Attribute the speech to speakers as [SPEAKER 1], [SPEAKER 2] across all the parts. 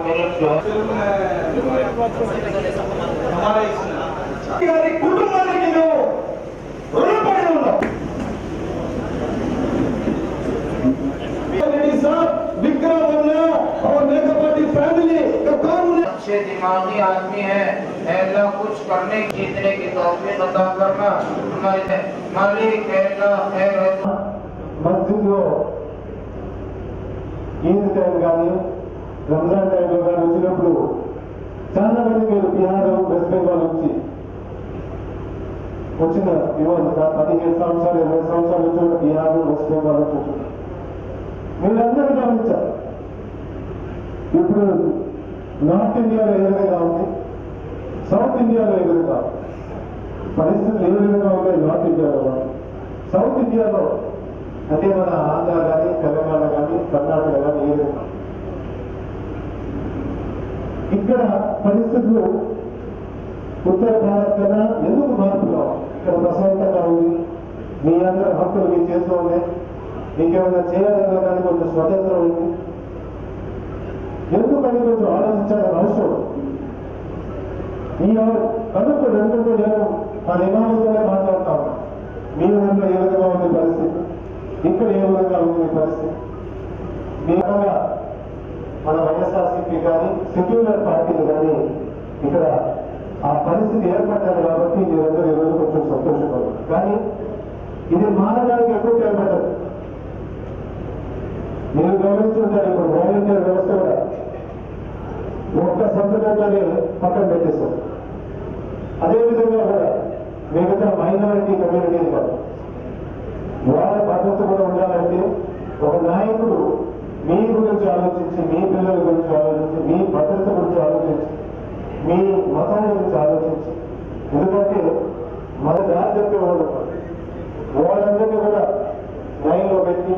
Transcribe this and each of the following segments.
[SPEAKER 1] Milk जो
[SPEAKER 2] है कुटुंबाనికి మేము రుణపడి ఉన్నాం।
[SPEAKER 1] अच्छे दिमागी आदमी है, अल्लाह कुछ करने जीतने की तौफीक अता करना हमारे मालिक अल्लाह खैर।
[SPEAKER 2] मस्जिद లో ఈద్ టైం కానీ రంజాన్ టైంలో కానీ వచ్చినప్పుడు చాలా మంది మీరు బీహార్ వెస్ట్ బెంగాల్ నుంచి వచ్చిన యువత 15 సంవత్సరాలు 20 సంవత్సరాల నుంచి బీహార్ వెస్ట్ బెంగాల్ నుంచి వచ్చారు। మీరందరూ గమనించారు ఇప్పుడు నార్త్ ఇండియాలో ఏ విధంగా ఉంది, సౌత్ ఇండియాలో ఏ విధంగా పరిస్థితులు ఏ విధంగా ఉన్నాయి, నార్త్ ఇండియాలో సౌత్ ఇండియాలో అంటే మన ఆంధ్ర కానీ తెలంగాణ కానీ కర్ణాటక కానీ ఏ విధంగా ఇక్కడ పరిస్థితులు ఉత్తర భారత్ కన్నా ఎందుకు మార్పు కావాలి? ఇక్కడ ప్రశాంతంగా ఉంది, మీ అందరూ హక్కులు మీ చేస్తూ ఉన్నాయి, మీకేమైనా చేయాలన్నా కానీ కొంచెం స్వతంత్రం ఉంది, ఎందుకని కొంచెం ఆలోచించాలని అవసరం. ఈ కనుక్కోండి, ఎందుకంటే నేను ఆ నిమానంతోనే మాట్లాడుతా ఉన్నా. మీ ఊళ్ళో ఏ విధంగా ఉంది పరిస్థితి, ఇక్కడ ఏ విధంగా ఉంది పరిస్థితి. మీ విధంగా మన వైఎస్ఆర్సీపీ కానీ సెక్యులర్ పార్టీలు కానీ ఇక్కడ ఆ పరిస్థితి ఏర్పడ్డారు కాబట్టి మీరందరూ ఈరోజు కొంచెం సంతోషపడదు. కానీ ఇది మానడానికి ఎక్కువ ఏర్పడ్డది. మీరు గమనించుంటారు, ఇప్పుడు వాలంటీర్ వ్యవస్థ కూడా ఒక్క సంతకంలోనే పక్కన పెట్టేశారు. అదేవిధంగా కూడా మిగతా మైనారిటీ కమ్యూనిటీ కాదు, వాళ్ళ భద్రత కూడా ఉండాలంటే ఒక నాయకుడు మీ గురించి ఆలోచించి, మీ పిల్లల గురించి ఆలోచించి, మీ భద్రత గురించి ఆలోచించి, మీ మతం గురించి ఆలోచించి, ఎందుకంటే మన దారి చెప్పేవాళ్ళు వాళ్ళందరినీ కూడా లైన్లో పెట్టి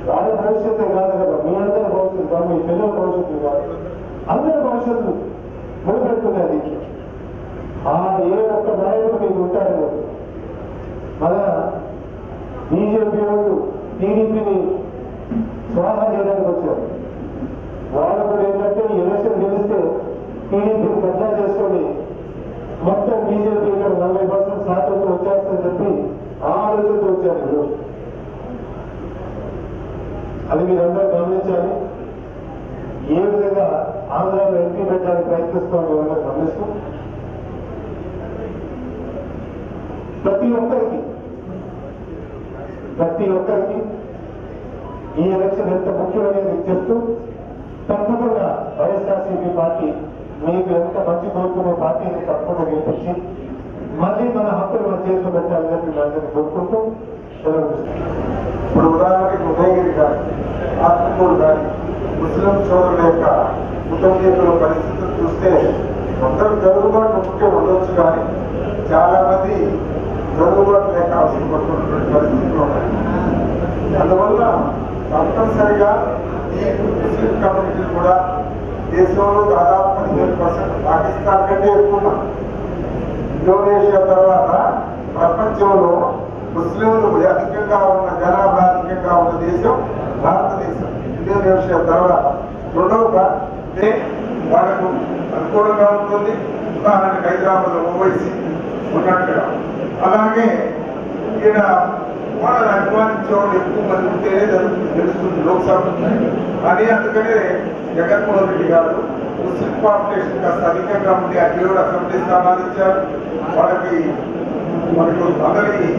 [SPEAKER 2] వాళ్ళ భవిష్యత్తు కాదు కదా, మీ అందరి భవిష్యత్తు కాదు, మీ పిల్లల భవిష్యత్తు కాదు, అందరి భవిష్యత్తు ముడిపెడుతుంది. అది ఏ ఒక్క నాయకుడు మీకు ఉంటాడు. మన బీజేపీ వాళ్ళు టీడీపీని స్వాహా చేయడానికి వచ్చారు. వాళ్ళు కూడా ఏంటంటే ఈ ఎలక్షన్ గెలిస్తే టీడీపీని కబ్జా చేసుకొని మొత్తం బీజేపీ ఇక్కడ 40% శాతంతో వచ్చేస్తుందని చెప్పి ఆ ఆలోచనతో వచ్చారు ఈరోజు. అది మీరందరూ గమనించాలి. ఏ విధంగా ఆంధ్రాలో ఎంపీ పెట్టడానికి ప్రయత్నిస్తాం మీరందరూ గమనిస్తూ ప్రతి ఒక్కరికి ఈ ఎలక్షన్ ఎంత ముఖ్యమనేది చెప్తూ తప్పకుండా వైఎస్ఆర్సీపీ పార్టీ మీకు ఎంత మంచి కోరుకునే పార్టీని తప్పకుండా గెలిపించి మళ్ళీ మన హక్కులు మన చేతిలో పెట్టాలని చెప్పి అందరినీ కోరుకుంటూ
[SPEAKER 3] ఇప్పుడు ఉదాహరణకి ఉదయగిరి కానీ ఆత్మకూరు కానీ ముస్లిం సోదరుల యొక్క కుటుంబీకుల పరిస్థితులు చూస్తే అందరూ జరుగుబాటు ముఖ్యం ఉండొచ్చు, కానీ చాలా మంది జరుగుబాటు లేక అవసరపడుతున్నటువంటి పరిస్థితులు ఉన్నాయి. అందువల్ల తప్పనిసరిగా ఈ ముస్లిం కమ్యూనిటీలు కూడా దేశంలో దాదాపు 15% పాకిస్తాన్ కంటే ఎక్కువ. ఇండోనేషియా తర్వాత ప్రపంచంలో ముస్లింలు అధికంగా ఉన్న జనాభా అధికంగా ఉన్న దేశం భారతదేశం. ఇండోనేషియా తర్వాత రెండవగా వాళ్ళకు అనుకూలంగా ఉంటుంది. ఉదాహరణకు హైదరాబాద్ ఓవైసీ ఉన్నట్టుగా. అలాగే ఈయన వాళ్ళని అభిమానించే వాళ్ళు ఎక్కువ మంది ఉంటేనే తెలుస్తుంది లోక్సభ. అని అందుకనే జగన్మోహన్ రెడ్డి గారు ముస్లిం పాపులేషన్ కాస్త అధికంగా ఉండి అక్కడ అసెంబ్లీ స్థానాలు ఇచ్చారు. మనకు అందరినీ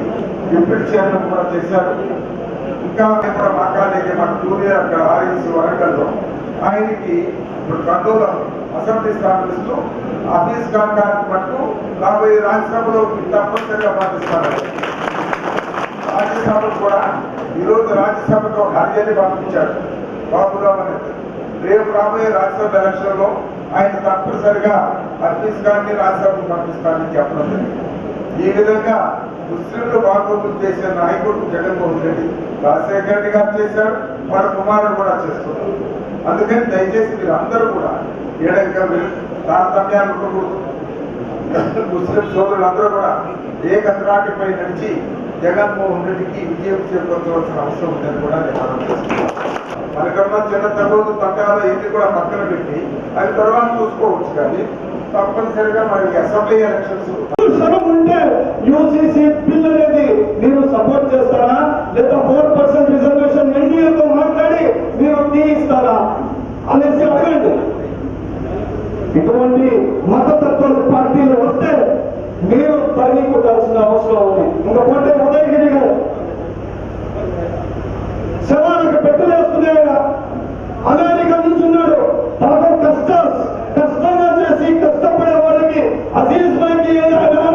[SPEAKER 3] డిప్యూటీ చైర్మన్ కూడా చేశారు. ఇంకా కూడా మాట్లాడేది మన జూనియర్ అక్కడ ఆర్ఎస్ వరంగల్లో ఆయనకి ఇప్పుడు కర్నూలు అసెంబ్లీ స్థానం ఇస్తూ ఆఫీస్ కాంటాక్ట్ మటుకు రాబోయే రాజ్యసభలో తప్పనిసరిగా పంపిస్తారు. రాజ్యసభకు కూడా ఈరోజు రాజ్యసభకు హర్యానీ పంపించాడు బాబురావు అనేది. రేపు రాబోయే రాజ్యసభ ఎలక్షన్ లో ఆయన తప్పనిసరిగా ఆఫీస్ కానీ రాజ్యసభకు పంపిస్తానని చెప్పడం జరిగింది. ఈ విధంగా ముస్లింలు బాగోగులు చేసే నాయకుడు జగన్మోహన్ రెడ్డి, రాజశేఖర రెడ్డి గారు చేశారు, వాళ్ళ కుమారుడు కూడా చేస్తున్నారు. అందుకని దయచేసి మీరు అందరూ కూడా ఏడంగా తారతమ్యాలు ఉండకూడదు. ముస్లిం సోదరులందరూ కూడా ఏకత్రాటిపై నడిచి జగన్మోహన్ రెడ్డికి విజయం చేకూర్చవలసిన అవసరం ఉందని కూడా నేను మనం చేస్తున్నాను. మనకన్నా చిన్న తగులు తగ్గాలో ఎన్ని కూడా పక్కన పెట్టి అవి తర్వాత చూసుకోవచ్చు. కానీ తప్పనిసరిగా మనకి అసెంబ్లీ ఎలక్షన్స్
[SPEAKER 2] ఉంటే యూసీసీ బిల్ అనేది మీరు సపోర్ట్ చేస్తారా, లేదా 4% రిజర్వేషన్ ఎన్డీఏతో మాట్లాడి మీరు తీయిస్తారా అనేసి అడగండి. ఇటువంటి మతతత్వ పార్టీలు వస్తే మీరు తరిగి కొట్టాల్సిన అవసరం ఉంది. ఇంకపోతే ఉదయగిరి గారు శవానికి పెట్టలేసుకునే అమెరికా నుంచి ఉన్నాడు. పాపం కష్టంగా చేసి కష్టపడే వాళ్ళకి అజీజ్ భాయ్కి ఏదైనా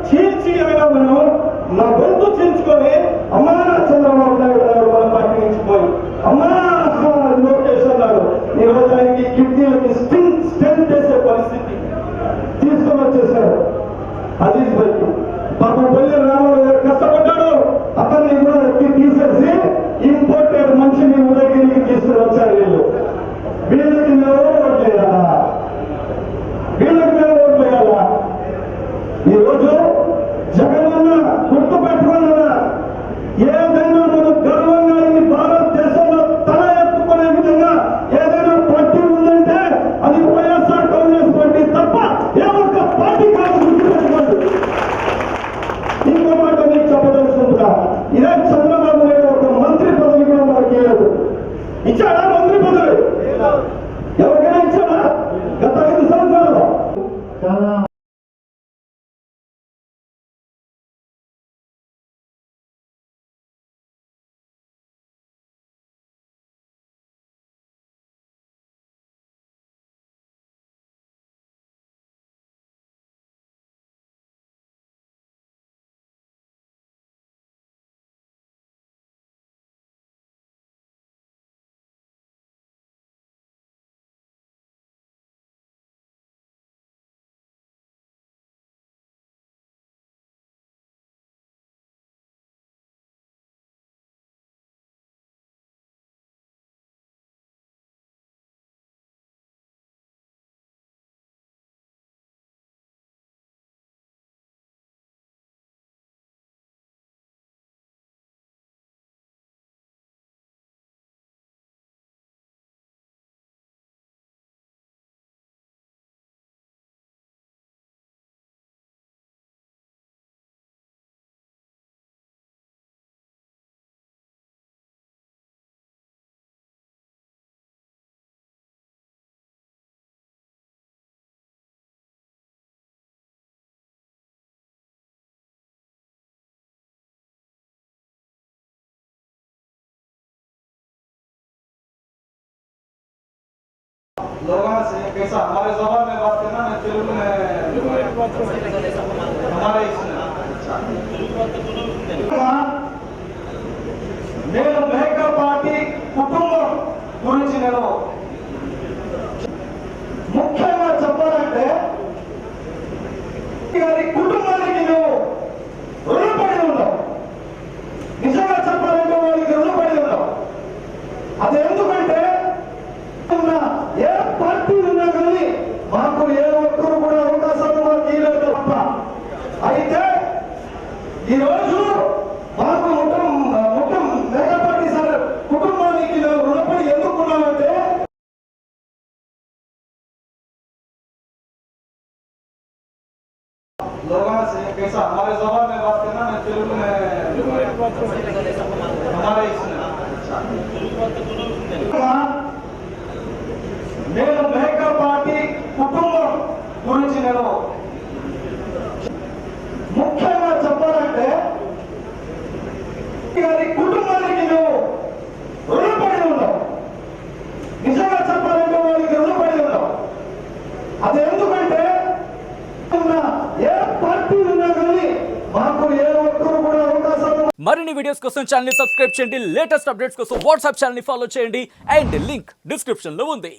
[SPEAKER 2] చీల్చి అయినా మనం నా గొంతు చీల్చుకొని అమ్మా చంద్రబాబు నాయుడు గారు మన పార్టీ నుంచి పోయి అమ్మా లోకేష్ అన్నాడు. ఈ రోజు ఆయనకి కిడ్నీలకి స్టెంట్ చేసే పరిస్థితి తీసుకొని వచ్చేసాడు అజీజ్ భాయ్కి. పాపం పల్లె రాముడు గారు కష్టపడ్డాడు. అతన్ని కూడా తీసేసి ఇంపోర్టెడ్ మనిషిని ఉదయగిరికి తీసుకుని వచ్చారు. వీళ్ళకి మేము ఓట్లు వేయాలా? ఈరోజు జగనన్న గుర్తు పెట్టుకున్నా ఏదైనా మనం గర్వంగా ఈ భారతదేశంలో తల ఎత్తుకునే విధంగా ఏదైనా పార్టీ ఉందంటే అది వైఎస్ఆర్ కాంగ్రెస్ పార్టీ తప్ప ఏ ఒక్క పార్టీ కాదు. గుర్తుపెట్టుకోండి. ఇంకో మాట మీకు చెప్పదలుచుకుంటున్నా. ఇదే చంద్రబాబు నాయుడు ఒక మంత్రి పదవి కూడా మనకి లేదు. ఇచ్చాడా మంత్రి పదవి? ఎవరికైనా ఇచ్చాడా? గత 5 సంవత్సరాలు చాలా
[SPEAKER 4] लोगों से कैसा हमारे जबान में बात करना, मैं तेलुगु में हमारे నేను మేకర్ పార్టీ కుటుంబం గురించి నేను ముఖ్యంగా చెప్పాలంటే గారి కుటుంబానికి మేము రుణపడి ఉన్నాం. నిజంగా చెప్పాలంటే వాళ్ళకి రుణపడి ఉన్నాం. అది ఎందుకంటే ఏ పార్టీ ఉన్నా కానీ మాకు ఏ ఒక్కరు కూడా అవకాశాలు మాకు ఇవ్వలేదు తప్ప. అయితే ఈరోజు మాకు మొత్తం మెగా పార్టీ సార్ కుటుంబానికి రుణపడి ఎందుకున్నామంటే लोगों से कैसा हमारे जबान में बात करना, मैं तेलुगु में हमारे నేను మేకర్ పార్టీ కుటుంబం గురించి నేను ముఖ్యంగా చెప్పాలంటే గారి కుటుంబానికి మేము రుణపడి ఉన్నాం. నిజంగా చెప్పాలంటే వాళ్ళకి రుణపడి ఉన్నాం. అది ఎందుకంటే ఏ పార్టీ ఉన్నా కానీ మాకు ఏ ఒక్కరు కూడా అవకాశాలు.
[SPEAKER 5] మరిన్ని వీడియోస్ కోసం ఛానల్ ని సబ్స్క్రైబ్ చేయండి. లేటెస్ట్ అప్డేట్స్ కోసం వాట్సాప్ ఛానల్ ని ఫాలో చేయండి. అండ్ లింక్ డిస్క్రిప్షన్ లో ఉంది.